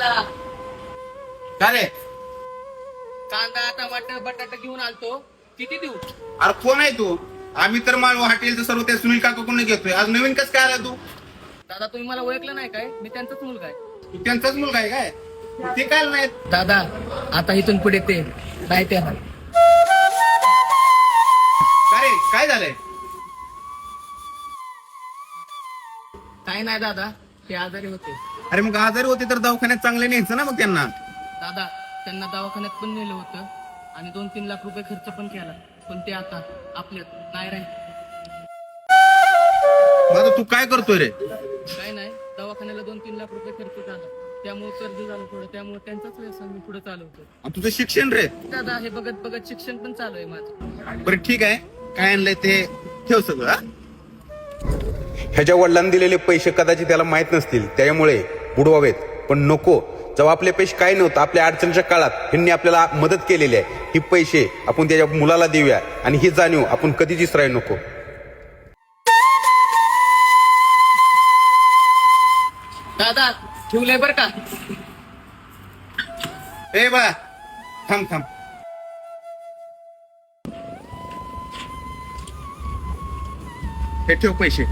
दादा का रे? कांदा टमाटर बटाटा घेऊन आलतो. किती देऊ? अरे कोण आहे तू? आम्ही तर माल हॉटेलचं सर्व त्या सुनील काकाकडून घेतोय. आज नवीन कसं काय आला तू? दादा तुम्ही मला ओळखलं नाही काय? मी त्यांचाच मुलगा आहे. तू त्यांचाच मुलगा आहे काय? ते काय नाही. दादा आता इथून पुढे ते नाही ते का रे काय झालंय? काय नाही दादा, ते आजारी होते. अरे मग आजारी होते तर दवाखान्यात चांगले न्यायचं ना मग त्यांना. दादा त्यांना दवाखान्यात पण नेलं होतं आणि 2-3 लाख रुपये खर्च पण केला, पण ते आता आपल्यात नाही राहील. मग आता तू काय करतोय रे? काय नाही, दवाखान्याला 2-3 लाख रुपये खर्च झाला, त्यामुळे कर्ज झालं थोडं, त्यामुळे त्यांचाच व्यवसाय मी पुढे चालवतो. आणि तुझं शिक्षण रे? दादा हे बघत बघत शिक्षण पण चालू आहे माझं. बरं ठीक आहे, काय आणलंय ते ठेव सगळं. हा? ह्याच्या वडिलांनी दिलेले पैसे कदाचित त्याला माहीत नसतील, त्यामुळे बुडवावेत. पण नको, जेव्हा आपले पैसे काय नव्हतं, आपल्या अडचणीच्या काळात ह्यांनी आपल्याला मदत केलेली आहे. ही पैसे आपण त्याच्या मुलाला देऊया आणि ही जाणीव आपण कधीच विसरायला नको. दादा ठेवलंय बरं का? ए बा थांब थांब. हे ठेव पैसे.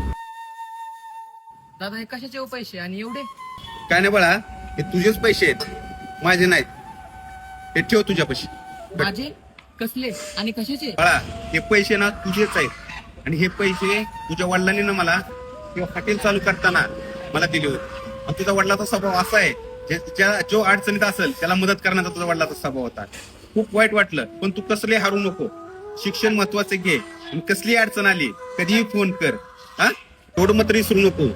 दादा हे कशाचे हो पैसे आणि एवढे? काय नाही बाळा, हे तुझेच पैसे आहेत, माझे नाहीत. हे ठेव तुझ्यापाशी. माझे? कसले आणि कशाचे? बाळा हे पैसे ना तुझेच आहेत आणि हे पैसे तुझ्या वडिलांनी ना मला हॉटेल चालू करताना मला दिले होते. आणि तुझ्या वडिलाचा स्वभाव असा आहे, जो अडचणीत असेल त्याला मदत करण्याचा तुझ्या वडिलाचा स्वभाव होता. खूप वाईट वाटलं, पण तू कसले हारू नको. शिक्षण महत्वाचं घे आणि कसली अडचण आली कधीही फोन कर. हा थोडं मात्र विसरू नको.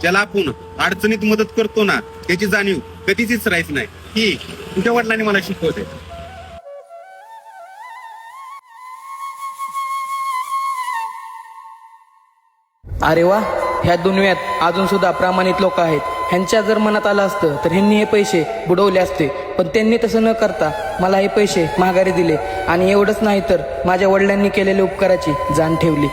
ज्याला आपण अडचणीत मदत करतो ना त्याची जाणीव कधीच विसरायची नाही. ही तुझ्या वडिलांनी मला शिकवते. अरे वा, ह्या दुनियेत अजून सुद्धा प्रामाणिक लोक आहेत. ह्यांच्या जर मनात आलं असतं तर ह्यांनी हे पैसे बुडवले असते, पण त्यांनी तसं न करता मला हे पैसे माघारी दिले. आणि एवढंच नाही तर माझ्या वडिलांनी केलेल्या उपकाराची जाण ठेवली.